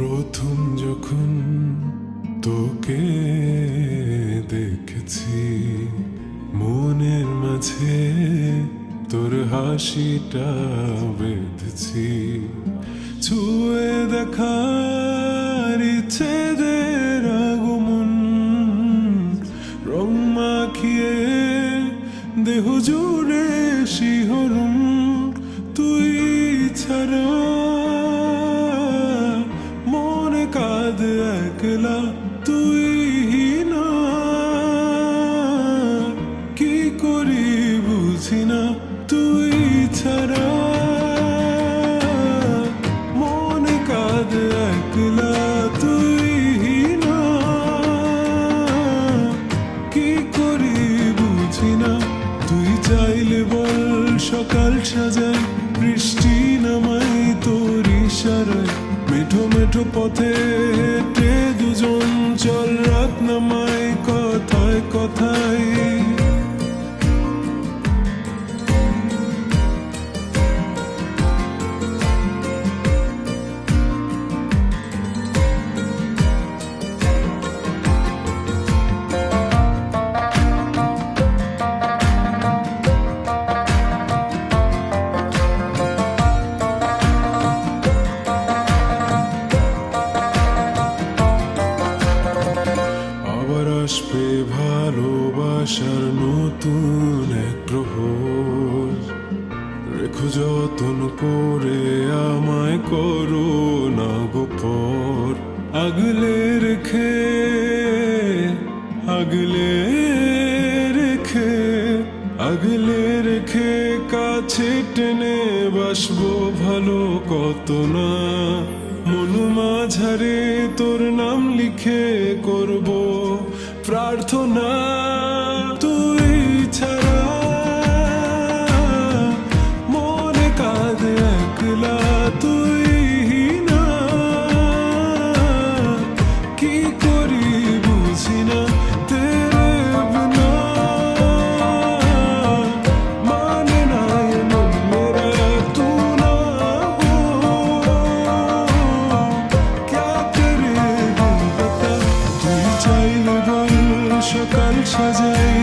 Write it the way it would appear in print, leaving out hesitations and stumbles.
প্রথম যখন তোকে দেখেছি, মনের মাঝে তোর হাসিটা বেঁধেছি। ছুঁয়ে দেখার ইচ্ছেদের আগমন, রং মাখিয়ে দেহ জুড়ে শিহরণ। তুই ছাড়া মনে কাঁদে একলা, তুই না কি করি বুঝি না। তুই ছাড়া মনে কাঁদে একলা, তুই না কি করি বুঝি না। তুই চাইলে বল সকাল সাজাই, বৃষ্টি নামাই তোর ইশারায়। মেঠো মেঠো পথে হেঁটে দুজন চল, রাত নামাই কথায় কথায়। আসবে ভালোবাসার নতুন এক প্রহর, রেখো যতন করে আমায় করো না গোপর। আগলে রেখে আগলে রেখে আগলে রেখে কাছে টেনে বাসবো ভালো কত না। মন মাঝারে তোর নাম লিখে করব প্রার্থনা। তুই ছাড়া মনে কাঁদে একলা, তুই না কি করি বুঝি না। তেরে বিনা মানে না ये मन मेरा, तू ना हो क्या करे दिल बता। তুই চাইলে বল সকাল সাজাই,